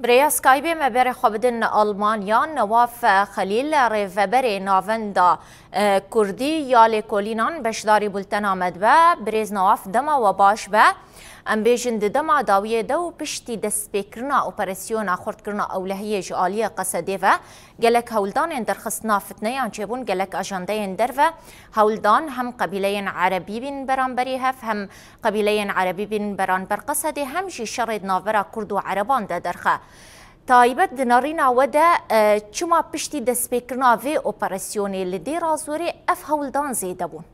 بریا سکایبی مبر خوابدن آلمانیا نواف خلیل ریفبری ناوندا کردی یا لکولینان بشداری بولتن آمد و بریز نواف دما و باش و ام بیجند دما داویه دو پشتی دست بکرنا اپراسیون خورد کرنا اولهیه جالی قصده و گلک هولدان در خصنا فتنه آنچبون گلک اجنده در و هولدان هم قبیله عربی بین بران بری هف هم قبیله عربی بین بران بر قصده هم جی شرد ناورا کرد و عربان ده درخه تایبت دنارینا وده چما پشتی دست بکرنا و اپراسیونی لدی رازوری اف هولدان زیده بون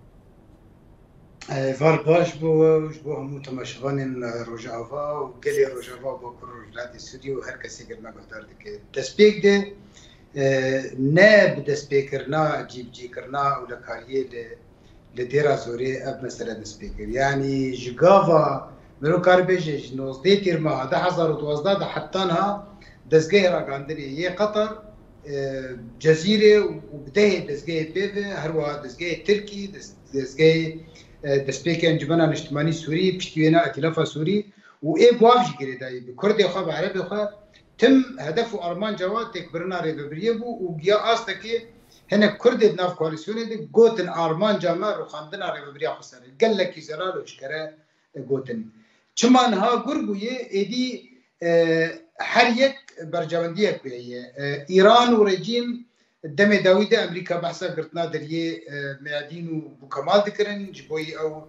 فار باش بو همو تماشوان روجاوا و گلی روجاوا با پروژه سودی و هر کسی که مقدار دیگه دسپیک ده نه بدسپیک کرنا جی کرنا و لکاریه لدیرا زوری اب مثلا دسپیکر یعنی جگاوا مرو کار بیجه 19 تیر ماه 2012 ده حتی نه دزگه را گاندری یه قطر جزیره و بده دزگه بیوه هر واحد دزگه ترکی دزگه دسپیک انجمن اجتماعی سوری پشتینا ائتلاف سوری و ای بواف جگری دایی بکردی خواه به عربی خواه تم هدف آلمان جواد تکبرنا ریبریه بو و گیا آست که هنه کردی ناف کوالسیونی دی گوتن آلمان جامعه رو خاندنا ریبریه خساره گل لکی زرار و اشکره گوتن چمان ها گرگویه ایدی هر یک برجواندی یک بیه ایران و رژیم دم داوود امریکا بحثا قرتنا دریه میادین و بکمال دکرن جبوی او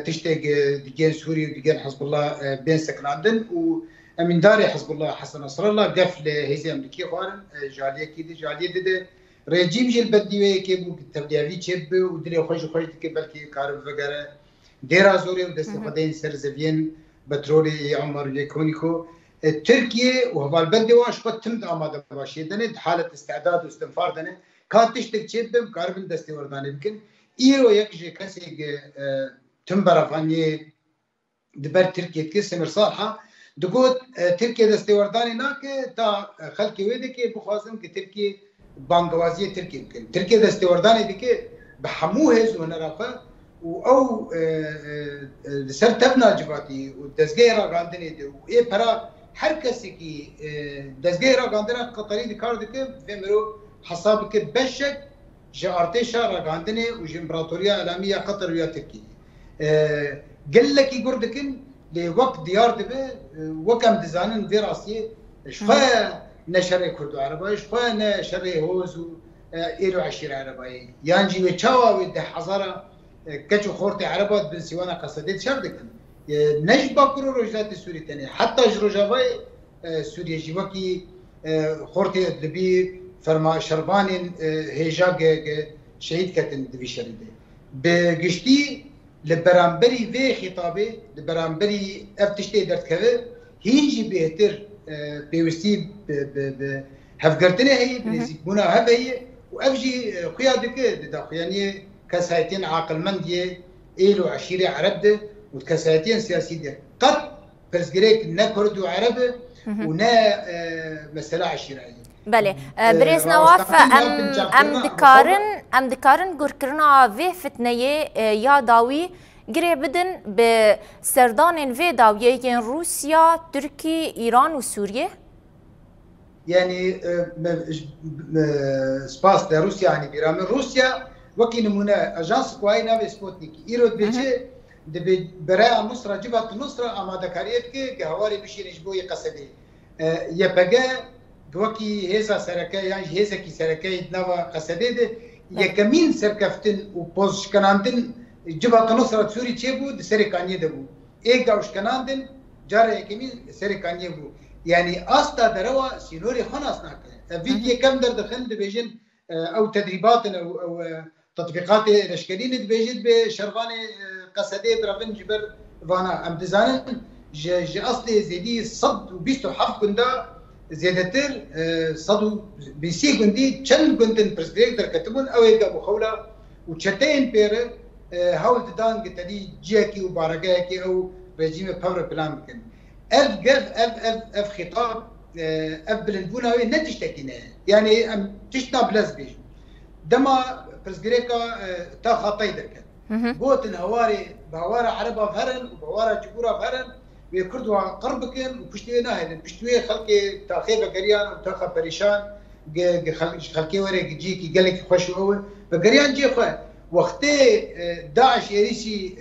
تشتاق دیگه سوري وديجان حزب الله بين سكناندن و من داري حزب الله حسن نصر الله قفل هيزي امريكي خوارن جاليه كيدي جاليه دده رجيم جيل بديوي كي بو تبديوي تشب ودري خوش كي بلكي كارب وغيره ديرا زوري ودست خدين سرزفين بترولي عمر يكونيكو تركيا وهو البلد واش قد تم آماده باشي دنه حاله استعداد واستنفار دنه كان تشتك تشبم كاربن دستي ورداني يمكن ايرو يكجي كسي تم برافاني دبر تركيا كيس مرصالحه دقوت تركيا دستي ورداني ناك تا خلقي ويدك بخوازم كتركيا بانغوازيه تركيا يمكن تركيا دستي ورداني بك بحموه زونه رافه او سر تبنا جباتي ودزغيرا غاندني دي اي برا هر کسی که دزگاه را گاندنه قطری دکار دکه فهمرو حساب که بشک جه ارتشا را گاندنه و جه امپراتوریا اعلامیه قطر ویا ترکیه قل لکی گردکن لوقت دیار دبه وکم دزانن وی راسیه شخواه نشره کرد و عربای شخواه نشره هوز و ایرو عشیر عربایی یعنی جیوه چاوا و ده حزارا کچو خورت عربات بن سیوانا قصدید شر دکن نجبا کرو روجات سوری تنه حتی جروجاوای سوریه جیوکی خورتی دبی فرما شربان هیجا شهید کتن دبی شریده بگشتی لبرانبری و خطابه لبرانبری افتشته درد که هینجی بهتر پیوستی هفگرتنه هی بنزیک بونا هف هی و افجی خیاده که داخیانی کسایتین عاقل مندیه ایلو عشیره عرب ده وكساتين سياسية قد برزقريك نا كرد وعرب ونا مسألة عشيرية. بله بريز نواف ام دكارن غركرنا في فتنية يا داوي جري بدن بسردان في داويين روسيا تركي ايران وسوريا يعني سباس دا روسيا يعني بيرامن روسيا وكي نمونه اجانس كواي ناوي سبوتنيك ايرود بيجي دبي برای النصرة جبهة النصرة آماده کاریت که هواری بشین اجبوی قصدی یپگه دوکی هزا سرکه یعنی هزا کی سرکه نوا قصدی ده یکمین سرکفتن و پوزشکناندن جبهة النصرة سوری چه بود سرکانیه ده بود ایک داوش کناندن جاره یکمین سرکانیه بود یعنی آستا دروا سینوری خناس نکه ویدیو کم در دخل دبیجن او تدریبات او تطبيقات الاشكالين بيجد بشربان قصدي برافن جبر فانا ام دزانن جي اصلي زيدي صد وبيستو حف كندا زيادتر صدو بيسي كندي چند كنتن برسبريكتر كتبون او يقابو خولا وچتين بير هاول تدان قتدي جيكي وبارقاكي او رجيم باور بلان كن اف قف اف خطاب اف بلنبونا نتشتكينا يعني ام تشنا بلاز بيج دما برزقريكا تا خطي دركن قوتن هواري بهوارا عربا فهرن وبهوارا جبورا فهرن وكردوا قربكن وبشتينا هذا بشتوي خلقي تاخير قريان وتاخا بريشان خلقي ورق جيكي قال لك خوش هو فقريان جي خو وقت داعش يريشي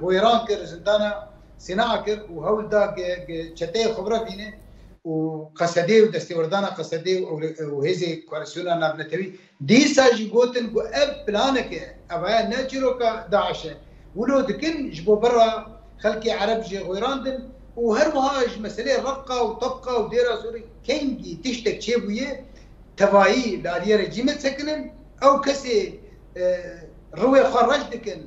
غويران كر زندانا صناعه كر وهول دا چته خبره فينه وقصدي ودستي وردانا قصدي وهزي كواليسيونا نابنتوي دي ساجي جوتن جو اب بلانك ابا ناتشيرو كا داعش ولو دكن جبو برا خلقي عرب جي غويراندن وهر مهاج مسألة رقة وطبقة وديرة سوري كينجي تشتك شيبوية تفاهي لالية رجيمة سكنن أو كسي روي خرج دكن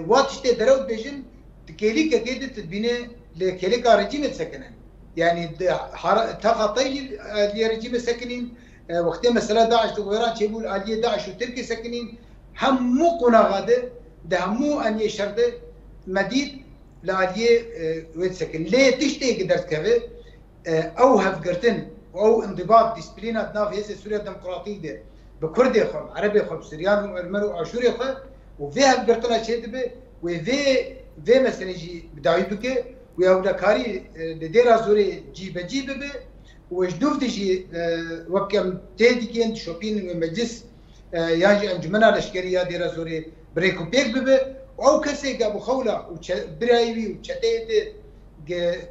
واتشتي درود بيجن تكيليكا كيدة تدبينه لكيليكا رجيمة سكنن يعني تخطي آلية رجيمة سكنين وقتها مسألة داعش تغيران شيبول آلية داعش وتركي سكنين همو قنا غاده ده همو أن يشرده مديد لآلية ويد سكن ليه تشتي قدرت كذا أو هفقرتن أو انضباط ديسبلينات نافي هسه سوريا الديمقراطية ده بكردي خب عربي خب سريان وأرمن وعشوري خب وفيها هفقرتنا شيء ده وفي مثلا يجي بداوي بك ويا كاري لديرا زوري جيب به وجدوف تجي وكم تيدي كين شوبين ومجلس ياجي انجمنا لشكريا ديرا زوري بريكو بيك به او كسي ابو خوله وبرايبي وشتيت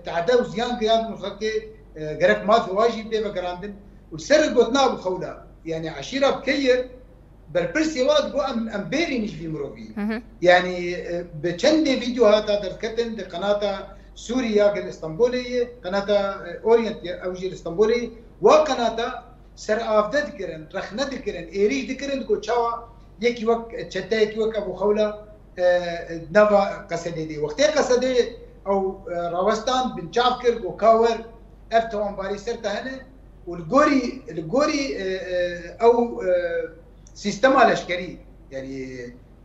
تعداو زيان قيام مخكي غرق ما في واجب به بقراندن وسر قوتنا ابو خوله يعني عشيره بكير بربرسي واد بو امبيري مش في مروفي يعني بچند فيديو هذا دركتن قناه سوريا الاسطنبوليه قناه اورينت او جي الاسطنبولي وقناه سر افدد كرن رخنت كرن ايري ذكرن كو تشوا يكي وقت تشتا يكي وقت ابو خوله نبا قصدي دي وقت قصدي او راوستان بن جافكر وكاور افتون باري سرت هنا والغوري او سيستم العسكري يعني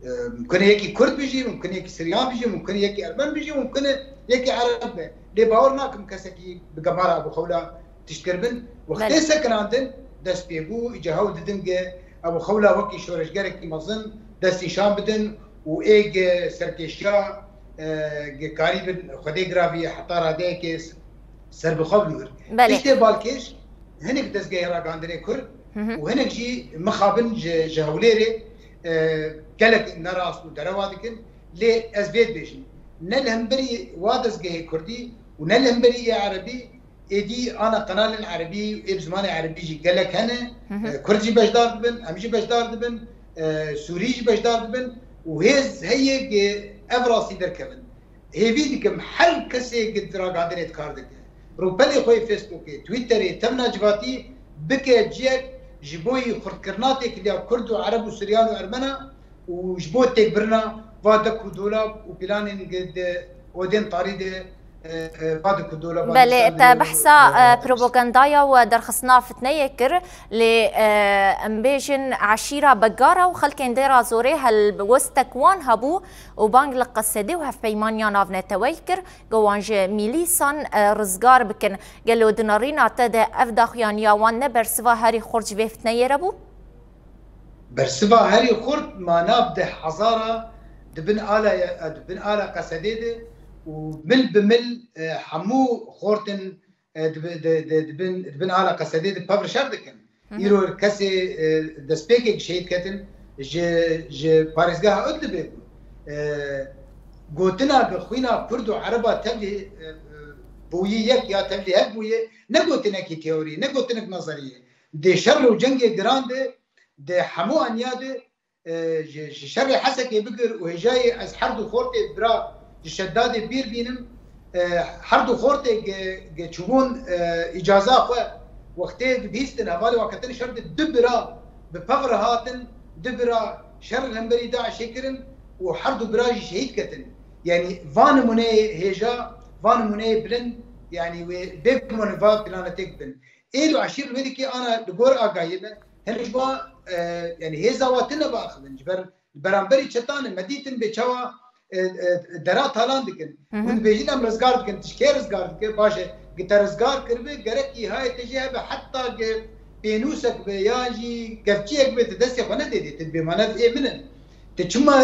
ممكن هيك كرد بيجي ممكن هيك سريان بيجي ممكن هيك ارمن بيجي ممكن هيك عرب لي باورناكم كسكي بقمار ابو خوله تشكربن وقت سكن عندن دس بيبو اجاهو ددنجه ابو خوله وكي شورش جرك مظن دس شام بدن وايج سركشا قريب خدي جرافي حتى راديك سر بخبلور ايش بالكيش هنك دس جيرا عندنا كرد وهناك جي مخابن جهوليري قالك نراس ودروادكن لي ازبيت بيشن نلهم بري وادس جاي كردي ونلهم بري عربي ايدي انا قناه العربي بزمان عربي جي قالك هنا كردي بجدار دبن امجي بجدار دبن سوريجي بجدار دبن وهز هي افراسي دركبن هي فيديكم حل كسي قد راق عندنا تكاردك روبلي خوي فيسبوك تويتر تمنا جواتي بكى جيك جبوي خركرناتك اللي كرد وعرب وسريان وارمنا وجبوتك برنا فادك ودولاب وبلان قد ودين طاريده فادك ودولاب بله بحثا بروباغندايا ودرخصنا فتنيه كر لامبيجن عشيره بقاره وخلكين ديرا زوري هل وستكوان هبو وبانج لقصدي وهف بيمانيا نافنا تويكر جوانج ميليسان رزقار بكن قالوا دنارينا تدا افداخيان يا وان نبر سوا هاري خرج في فتنيه ربو برسوا هاري خرد ما نابده حزاره دبن آلا قصديده ومل بمل حمو خورتن دبن آلا قصديده بابر شردكن يرو كسي دسبيكيك شهيد كتن ج باريزگاه ادلبه قوتنا خوينا كردو عربا تبلي بويك يا تبلي هك بويه نقوتنا كي تيوري نقوتنا نظريه دي شر وجنگي جراند دي حمو انياده شر حسكي بقر وهجاي از حردو خورتي برا الشداد بير بينم حردو خورتي تشوفون اجازه خو وقتي بيستن هوالي وقتن شرط دبرا بفغر هاتن دبرا شر الهمبري داعش شكرن وحردو براجي شهيد كتن يعني فان موني هجا فان موني بلن يعني بيك موني فات بلانتك بن ايدو عشير الميديكي انا دغور اقايبه هنجوا يعني هي زواتنا باخذن جبر برامبري چتان مديتن بچوا درا تالان دکن من بیجینم رزگار دکن تشکی رزگار دکن باشه گت رزگار کربه گرکی های تجیه به حتی که بینوسک به یاجی گفچیک به تدستی خونه دیدی تبیمانت ایمنن تچما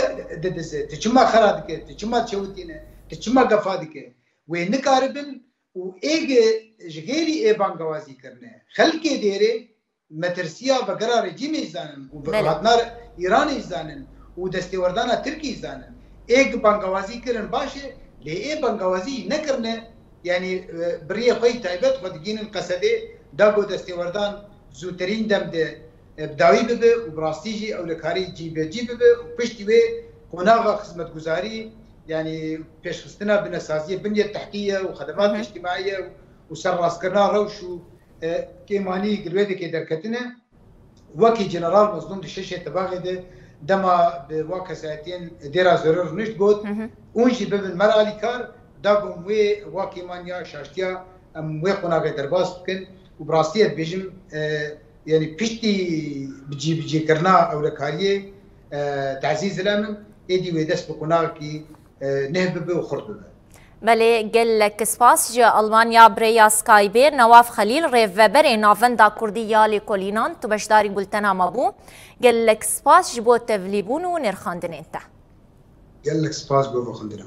ددسه تچما خراد که تچما چوتینه تچما گفا دکه ونكاربن وإيج جغيري بانجوازي كرنا خلكي ديري مترسيا بقرار رجيم يزانن وبهاتنار إيران يزانن ودستوردانا تركي يزانن إيج بانجوازي كرن باشه لإيه بانجوازي نكرنا يعني بريه خوي تايبت خدجين القصدي دابو دستوردان زوترين دم ده بداوي ببه وبراستيجي او لكاري جيبه وبشتي وي قناغه خدمه گزاري يعني پیش خستنا بنسازيه بنيه تحتيه وخدمات اجتماعيه وسراسكرنا روش كيماني قلويدي كي دركتنا وكي جنرال مظلوم دششه تباغي ده دما بواكا ساعتين ديرا زرور نشت بود اونجي ببن مرالي كار دابم وي واكي مانيا شاشتيا ام وي قناغه درباس بكن وبراستيه بيجم يعني بيشتي بجي كرنا او لكاريه تعزيز الامن ايدي ويدس بقناغي نهبه وخربه بله گل کسپاس جه آلمانیا بریا سکایبر نواف خلیل ریوبر ناوندا کردی یالی کولینان تو بشداری بولتنا مابو گل کسپاس جبو تفلیبون و نرخاندن انت گل کسپاس بو خندنا